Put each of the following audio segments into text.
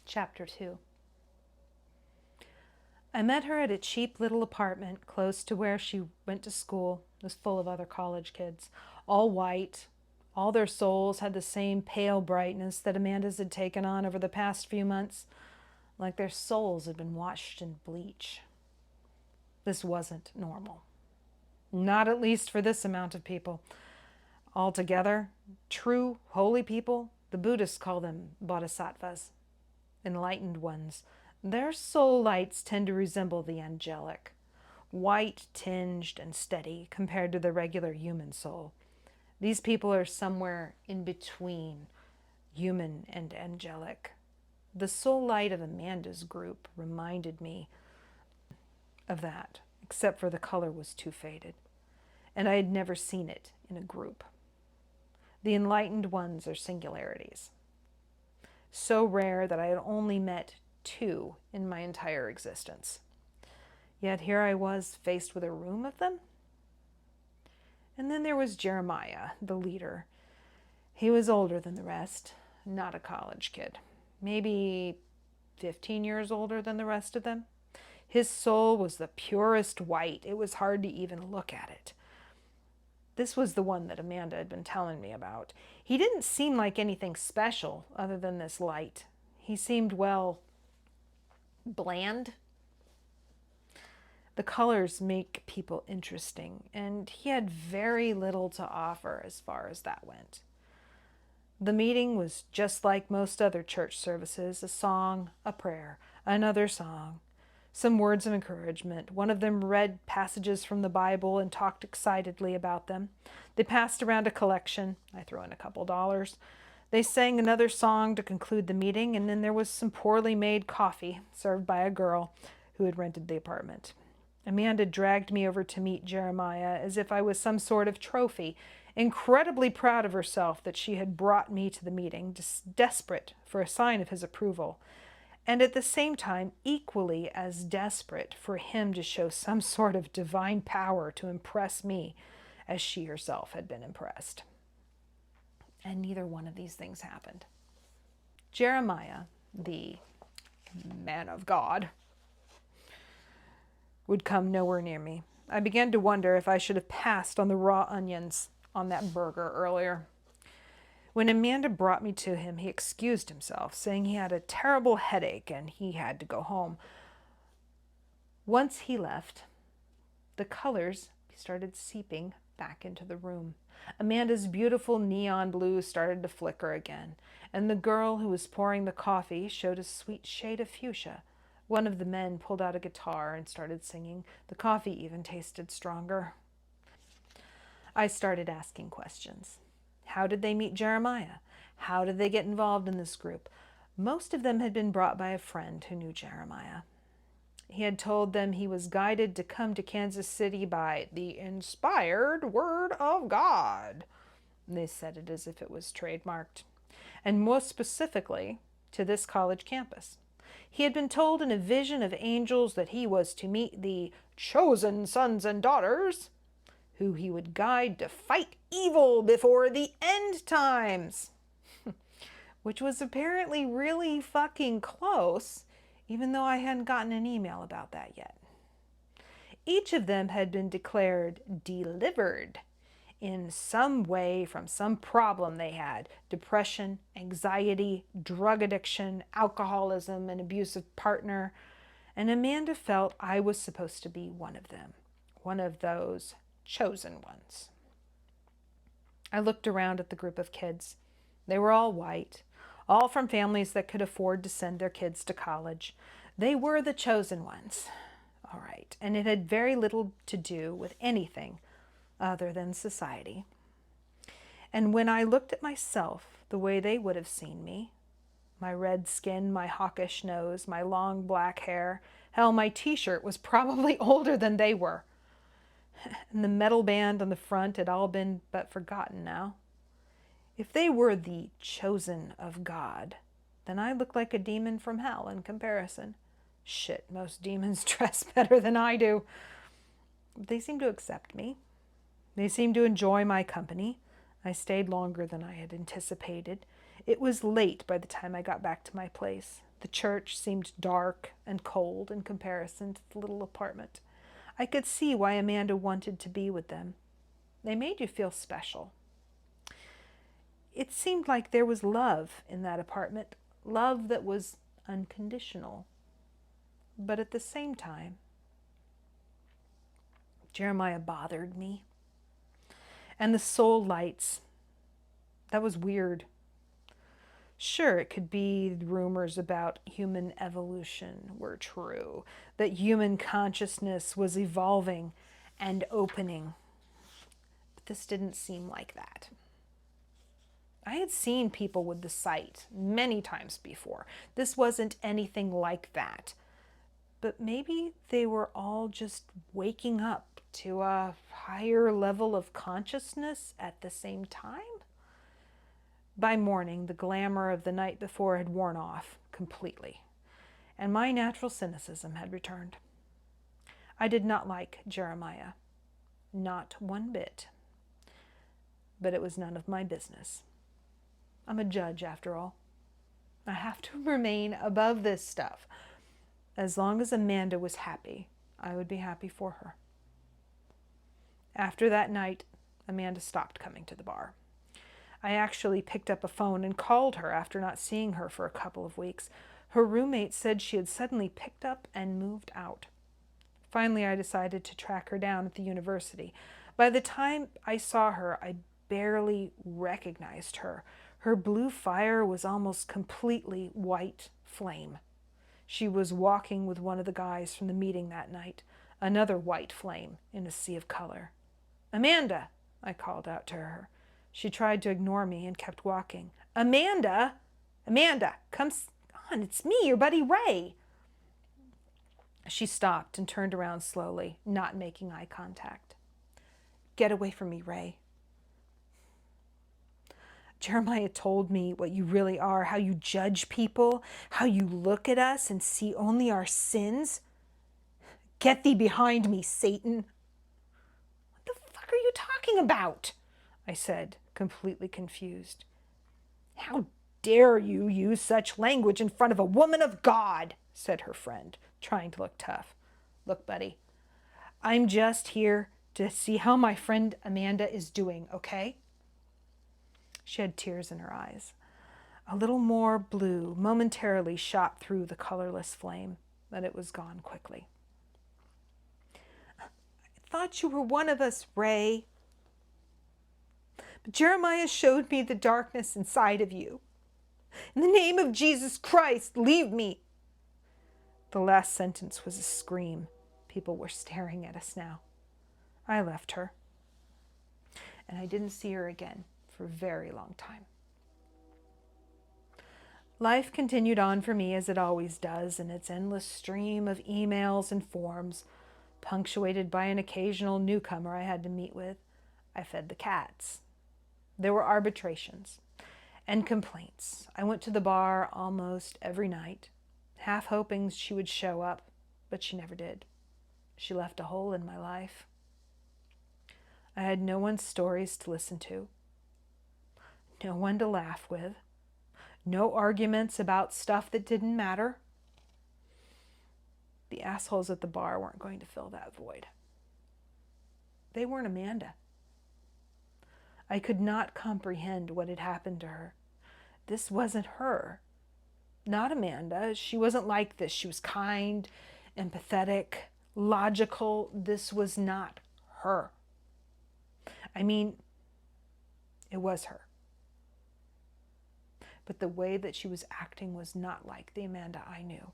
Chapter 2. I met her at a cheap little apartment close to where she went to school. It was full of other college kids, all white. All their souls had the same pale brightness that Amanda's had taken on over the past few months, like their souls had been washed in bleach. This wasn't normal. Not at least for this amount of people. Altogether, true, holy people, the Buddhists call them bodhisattvas, enlightened ones. Their soul lights tend to resemble the angelic, white tinged and steady compared to the regular human soul. These people are somewhere in between human and angelic. The soul light of Amanda's group reminded me of that, except for the color was too faded, and I had never seen it in a group. The enlightened ones are singularities, so rare that I had only met 2 in my entire existence. Yet here I was faced with a room of them. And then there was Jeremiah, the leader. He was older than the rest, not a college kid, maybe 15 years older than the rest of them. His soul was the purest white. It was hard to even look at it. This was the one that Amanda had been telling me about. He didn't seem like anything special other than this light. He seemed, well, bland. The colors make people interesting, and he had very little to offer as far as that went. The meeting was just like most other church services, a song, a prayer, another song, some words of encouragement. One of them read passages from the Bible and talked excitedly about them. They passed around a collection. I threw in a couple dollars. They sang another song to conclude the meeting, and then there was some poorly made coffee served by a girl who had rented the apartment. Amanda dragged me over to meet Jeremiah as if I was some sort of trophy, incredibly proud of herself that she had brought me to the meeting, just desperate for a sign of his approval, and at the same time equally as desperate for him to show some sort of divine power to impress me as she herself had been impressed. And neither one of these things happened. Jeremiah, the man of God, would come nowhere near me. I began to wonder if I should have passed on the raw onions on that burger earlier. When Amanda brought me to him, he excused himself, saying he had a terrible headache and he had to go home. Once he left, the colors started seeping back into the room. Amanda's beautiful neon blue started to flicker again, and the girl who was pouring the coffee showed a sweet shade of fuchsia. One of the men pulled out a guitar and started singing. The coffee even tasted stronger. I started asking questions. How did they meet Jeremiah? How did they get involved in this group? Most of them had been brought by a friend who knew Jeremiah. He had told them he was guided to come to Kansas City by the inspired word of God. They said it as if it was trademarked. And most specifically, to this college campus. He had been told in a vision of angels that he was to meet the chosen sons and daughters, who he would guide to fight evil before the end times. Which was apparently really fucking close, even though I hadn't gotten an email about that yet. Each of them had been declared delivered in some way from some problem they had: depression, anxiety, drug addiction, alcoholism, an abusive partner. And Amanda felt I was supposed to be one of them, one of those chosen ones. I looked around at the group of kids. They were all white, all from families that could afford to send their kids to college. They were the chosen ones. All right, and it had very little to do with anything other than society. And when I looked at myself the way they would have seen me, my red skin, my hawkish nose, my long black hair, hell, my t-shirt was probably older than they were. And the metal band on the front had all been but forgotten now. If they were the chosen of God, then I looked like a demon from hell in comparison. Shit, most demons dress better than I do. They seemed to accept me. They seemed to enjoy my company. I stayed longer than I had anticipated. It was late by the time I got back to my place. The church seemed dark and cold in comparison to the little apartment. I could see why Amanda wanted to be with them. They made you feel special. It seemed like there was love in that apartment, love that was unconditional. But at the same time, Jeremiah bothered me. And the soul lights, that was weird. Sure, it could be rumors about human evolution were true, that human consciousness was evolving and opening. But this didn't seem like that. I had seen people with the sight many times before. This wasn't anything like that. But maybe they were all just waking up to a higher level of consciousness at the same time. By morning, the glamour of the night before had worn off completely, and my natural cynicism had returned. I did not like Jeremiah, not one bit, but it was none of my business. I'm a judge, after all. I have to remain above this stuff. As long as Amanda was happy, I would be happy for her. After that night, Amanda stopped coming to the bar. I actually picked up a phone and called her after not seeing her for a couple of weeks. Her roommate said she had suddenly picked up and moved out. Finally, I decided to track her down at the university. By the time I saw her, I barely recognized her. Her blue fire was almost completely white flame. She was walking with one of the guys from the meeting that night, another white flame in a sea of color. "Amanda," I called out to her. She tried to ignore me and kept walking. "Amanda! Amanda, come on, it's me, your buddy Ray." She stopped and turned around slowly, not making eye contact. "Get away from me, Ray." Jeremiah told me what you really are, how you judge people, how you look at us and see only our sins. "Get thee behind me, Satan." "What the fuck are you talking about?" I said, completely confused. "How dare you use such language in front of a woman of God?" said her friend, trying to look tough. "Look, buddy, I'm just here to see how my friend Amanda is doing, okay?" She had tears in her eyes. A little more blue momentarily shot through the colorless flame, but it was gone quickly. "I thought you were one of us, Ray. But Jeremiah showed me the darkness inside of you. In the name of Jesus Christ, leave me." The last sentence was a scream. People were staring at us now. I left her, and I didn't see her again for a very long time. Life continued on for me as it always does, in its endless stream of emails and forms, punctuated by an occasional newcomer I had to meet with. I fed the cats. There were arbitrations and complaints. I went to the bar almost every night, half hoping she would show up, but she never did. She left a hole in my life. I had no one's stories to listen to, no one to laugh with, no arguments about stuff that didn't matter. The assholes at the bar weren't going to fill that void. They weren't Amanda. I could not comprehend what had happened to her. This wasn't her. Not Amanda. She wasn't like this. She was kind, empathetic, logical. This was not her. I mean, it was her. But the way that she was acting was not like the Amanda I knew.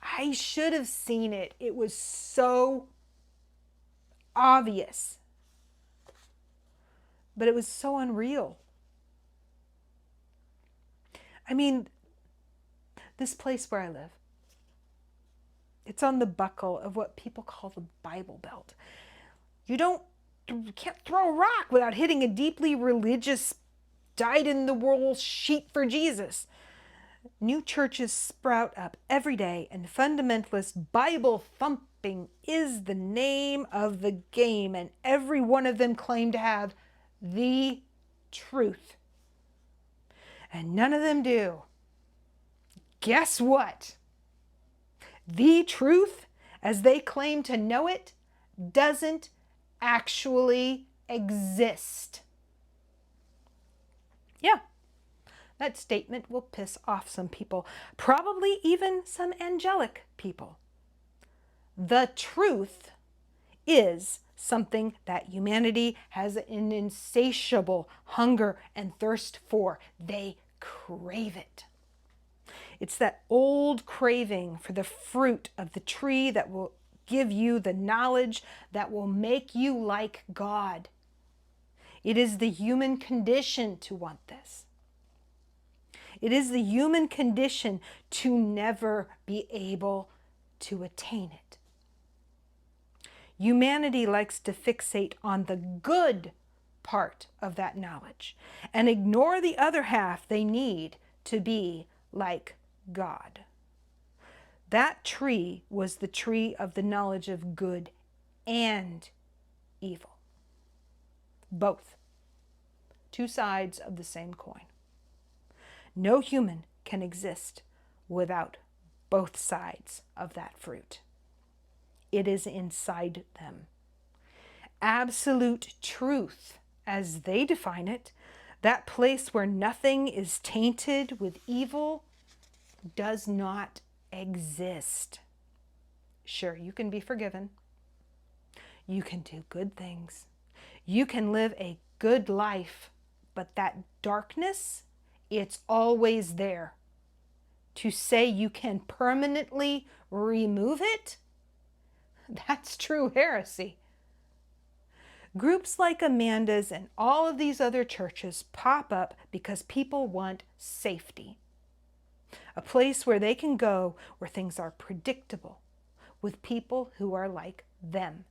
I should have seen it. It was so obvious. But it was so unreal. I mean, this place where I live, it's on the buckle of what people call the Bible Belt. You can't throw a rock without hitting a deeply religious, dyed-in-the-wool sheet for Jesus. New churches sprout up every day, and fundamentalist Bible thumping is the name of the game, and every one of them claim to have the truth. And none of them do. guess what? The truth, as they claim to know it, doesn't actually exist. Yeah, that statement will piss off some people, probably even some angelic people. The truth is something that humanity has an insatiable hunger and thirst for. They crave it. It's that old craving for the fruit of the tree that will give you the knowledge that will make you like God. It is the human condition to want this. It is the human condition to never be able to attain it. Humanity likes to fixate on the good part of that knowledge and ignore the other half they need to be like God. That tree was the tree of the knowledge of good and evil. Both. Two sides of the same coin. No human can exist without both sides of that fruit. It is inside them. Absolute truth, as they define it, that place where nothing is tainted with evil, does not exist. Sure, you can be forgiven. You can do good things. You can live a good life, but that darkness, it's always there. To say you can permanently remove it, that's true heresy. Groups like Amanda's and all of these other churches pop up because people want safety. A place where they can go where things are predictable, with people who are like them.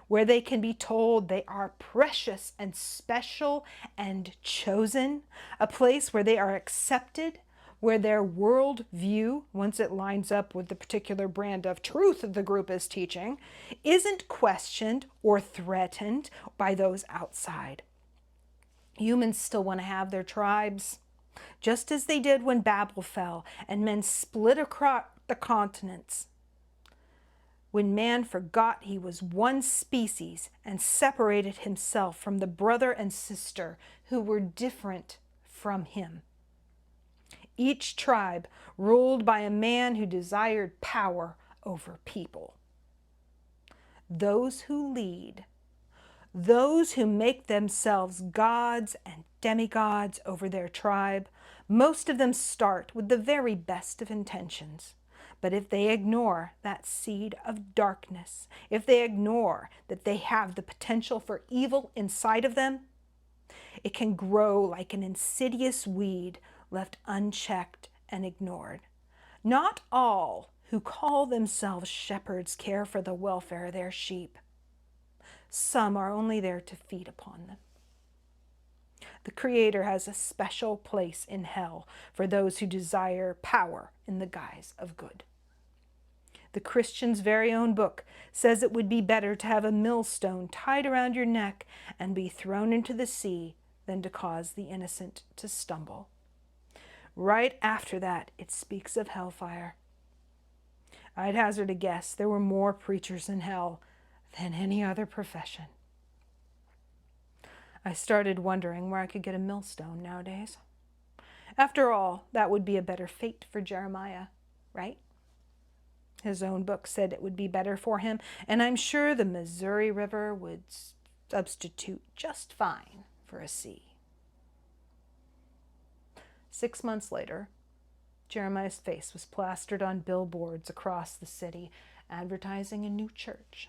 Where they can be told they are precious and special and chosen. A place where they are accepted, where their world view, once it lines up with the particular brand of truth the group is teaching, isn't questioned or threatened by those outside. Humans still want to have their tribes, just as they did when Babel fell and men split across the continents. When man forgot he was one species and separated himself from the brother and sister who were different from him. Each tribe ruled by a man who desired power over people. Those who lead, those who make themselves gods and demigods over their tribe, most of them start with the very best of intentions. But if they ignore that seed of darkness, if they ignore that they have the potential for evil inside of them, it can grow like an insidious weed left unchecked and ignored. Not all who call themselves shepherds care for the welfare of their sheep. Some are only there to feed upon them. The Creator has a special place in hell for those who desire power in the guise of good. The Christian's very own book says it would be better to have a millstone tied around your neck and be thrown into the sea than to cause the innocent to stumble. Right after that, it speaks of hellfire. I'd hazard a guess there were more preachers in hell than any other profession. I started wondering where I could get a millstone nowadays. After all, that would be a better fate for Jeremiah, right? His own book said it would be better for him, and I'm sure the Missouri River would substitute just fine for a sea. 6 months later, Jeremiah's face was plastered on billboards across the city, advertising a new church,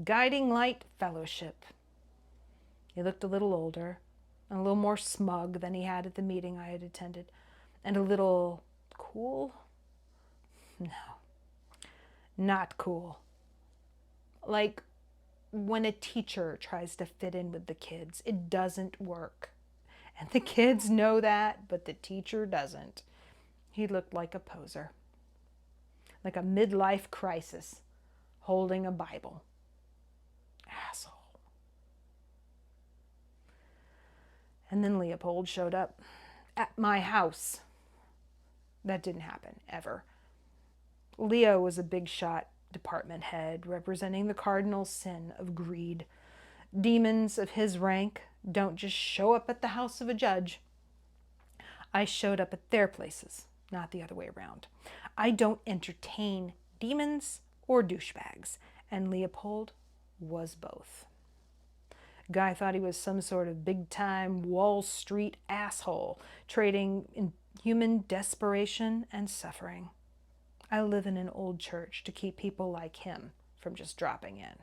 Guiding Light Fellowship. He looked a little older, and a little more smug than he had at the meeting I had attended, and a little cool. No, not cool. Like when a teacher tries to fit in with the kids, it doesn't work. And the kids know that, but the teacher doesn't. He looked like a poser, like a midlife crisis, holding a Bible. Asshole. And then Leopold showed up at my house. That didn't happen, ever. Leo was a big shot department head, representing the cardinal sin of greed. Demons of his rank don't just show up at the house of a judge. I showed up at their places, not the other way around. I don't entertain demons or douchebags, and Leopold was both. Guy thought he was some sort of big-time Wall Street asshole, trading in human desperation and suffering. I live in an old church to keep people like him from just dropping in.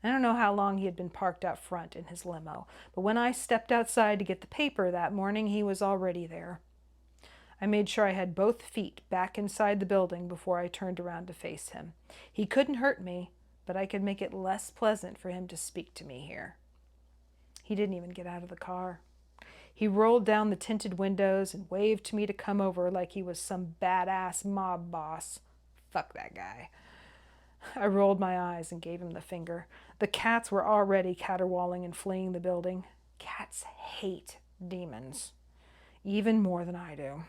I don't know how long he had been parked out front in his limo, but when I stepped outside to get the paper that morning, he was already there. I made sure I had both feet back inside the building before I turned around to face him. He couldn't hurt me, but I could make it less pleasant for him to speak to me here. He didn't even get out of the car. He rolled down the tinted windows and waved to me to come over like he was some badass mob boss. Fuck that guy. I rolled my eyes and gave him the finger. The cats were already caterwauling and fleeing the building. Cats hate demons, even more than I do.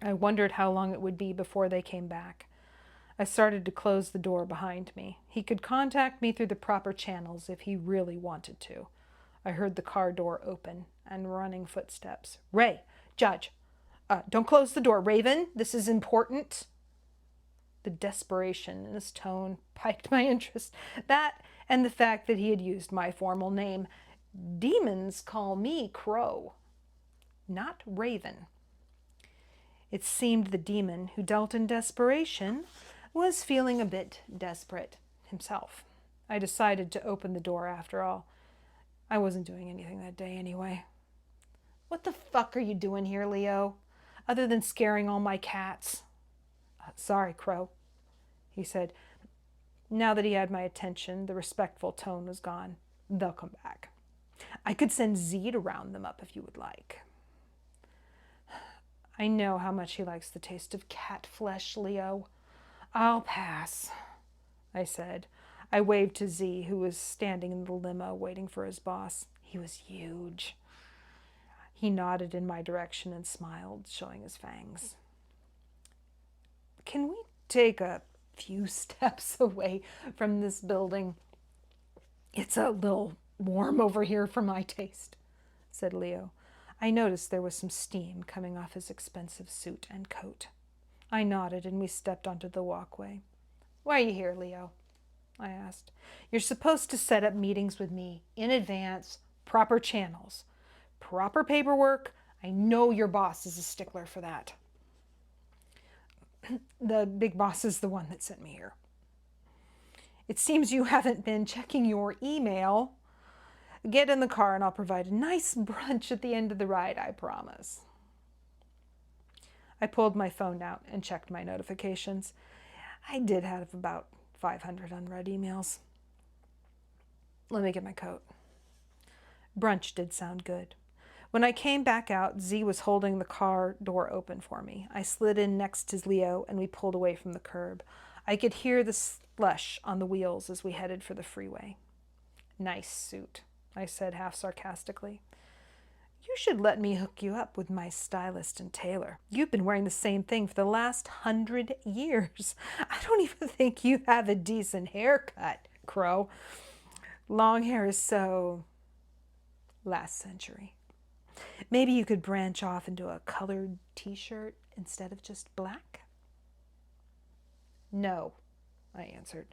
I wondered how long it would be before they came back. I started to close the door behind me. He could contact me through the proper channels if he really wanted to. I heard the car door open and running footsteps. Ray, Judge, don't close the door. Raven, this is important. The desperation in his tone piqued my interest. That and the fact that he had used my formal name. Demons call me Crow, not Raven. It seemed the demon who dealt in desperation was feeling a bit desperate himself. I decided to open the door after all. I wasn't doing anything that day anyway. What the fuck are you doing here, Leo? Other than scaring all my cats? Sorry, Crow, he said. Now that he had my attention, the respectful tone was gone. They'll come back. I could send Z to round them up if you would like. I know how much he likes the taste of cat flesh, Leo. I'll pass, I said. I waved to Z, who was standing in the limo waiting for his boss. He was huge. He nodded in my direction and smiled, showing his fangs. Can we take a few steps away from this building? It's a little warm over here for my taste, said Leo. I noticed there was some steam coming off his expensive suit and coat. I nodded and we stepped onto the walkway. Why are you here, Leo? I asked. You're supposed to set up meetings with me in advance, proper channels, proper paperwork. I know your boss is a stickler for that. The big boss is the one that sent me here. It seems you haven't been checking your email. Get in the car and I'll provide a nice brunch at the end of the ride, I promise. I pulled my phone out and checked my notifications. I did have about 500 unread emails. Let me get my coat. Brunch did sound good. When I came back out, Z was holding the car door open for me. I slid in next to Leo and we pulled away from the curb. I could hear the slush on the wheels as we headed for the freeway. Nice suit, I said half sarcastically. You should let me hook you up with my stylist and tailor. You've been wearing the same thing for the last 100 years. I don't even think you have a decent haircut, Crow. Long hair is so last century. Maybe you could branch off into a colored t-shirt instead of just black? No, I answered.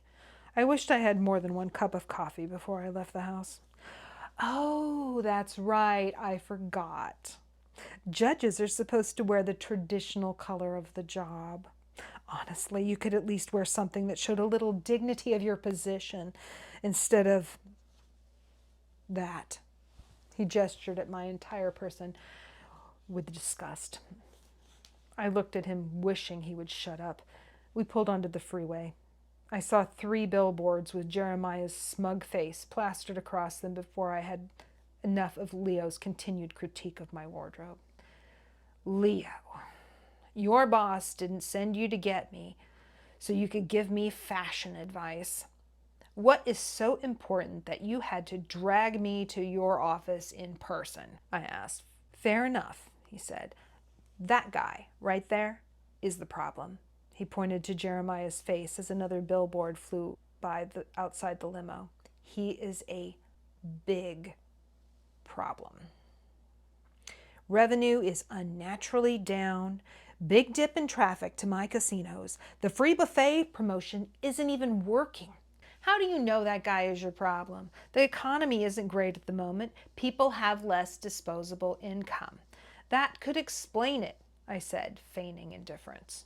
I wished I had more than one cup of coffee before I left the house. Oh, that's right. I forgot. Judges are supposed to wear the traditional color of the job. Honestly, you could at least wear something that showed a little dignity of your position instead of that. He gestured at my entire person with disgust. I looked at him, wishing he would shut up. We pulled onto the freeway. I saw 3 billboards with Jeremiah's smug face plastered across them before I had enough of Leo's continued critique of my wardrobe. Leo, your boss didn't send you to get me so you could give me fashion advice. What is so important that you had to drag me to your office in person? I asked. Fair enough, he said. That guy right there is the problem. He pointed to Jeremiah's face as another billboard flew by outside the limo. He is a big problem. Revenue is unnaturally down. Big dip in traffic to my casinos. The free buffet promotion isn't even working. How do you know that guy is your problem? The economy isn't great at the moment. People have less disposable income. That could explain it, I said, feigning indifference.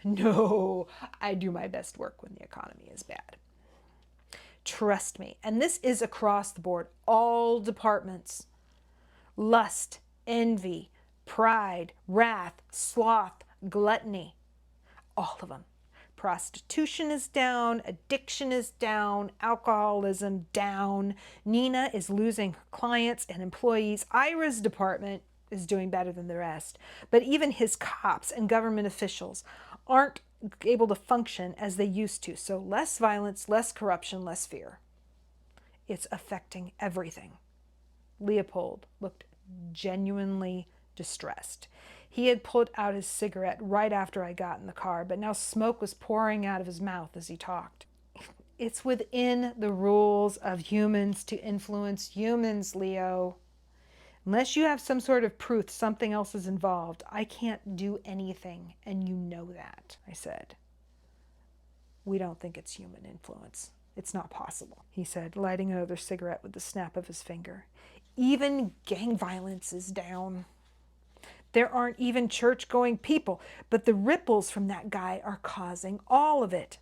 No, I do my best work when the economy is bad. Trust me, and this is across the board, all departments. Lust, envy, pride, wrath, sloth, gluttony, all of them. Prostitution is down, addiction is down, alcoholism down. Nina is losing her clients and employees. Ira's department is doing better than the rest. But even his cops and government officials aren't able to function as they used to. So less violence, less corruption, less fear. It's affecting everything. Leopold looked genuinely distressed. He had pulled out his cigarette right after I got in the car, but now smoke was pouring out of his mouth as he talked. It's within the rules of humans to influence humans, Leo. Unless you have some sort of proof something else is involved, I can't do anything, and you know that, I said. We don't think it's human influence. It's not possible, he said, lighting another cigarette with the snap of his finger. Even gang violence is down. There aren't even church-going people, but the ripples from that guy are causing all of it.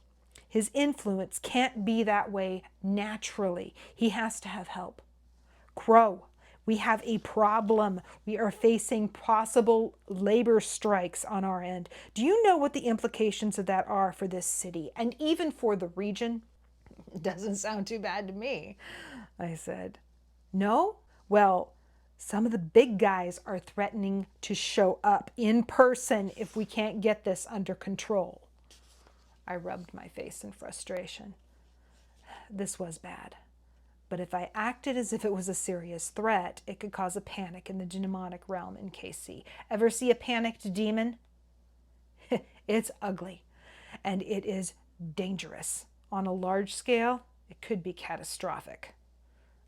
His influence can't be that way naturally. He has to have help. Crow, we have a problem. We are facing possible labor strikes on our end. Do you know what the implications of that are for this city and even for the region? Doesn't sound too bad to me, I said. No? Well, some of the big guys are threatening to show up in person if we can't get this under control. I rubbed my face in frustration. This was bad. But if I acted as if it was a serious threat, it could cause a panic in the demonic realm in KC. Ever see a panicked demon? It's ugly, and it is dangerous. On a large scale, it could be catastrophic.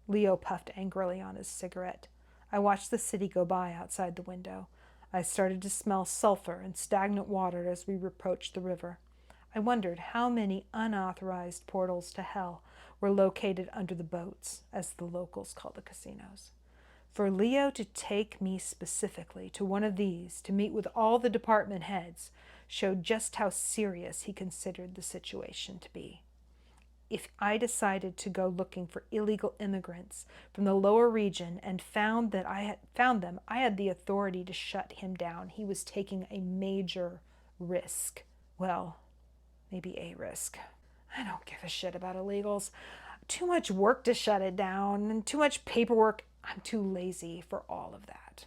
Leo puffed angrily on his cigarette. I watched the city go by outside the window. I started to smell sulfur and stagnant water as we approached the river. I wondered how many unauthorized portals to hell were located under the boats, as the locals call the casinos. For Leo to take me specifically to one of these to meet with all the department heads showed just how serious he considered the situation to be. If I decided to go looking for illegal immigrants from the lower region and found them, I had the authority to shut him down. He was taking a major risk. Well, maybe a risk. I don't give a shit about illegals. Too much work to shut it down and too much paperwork. I'm too lazy for all of that.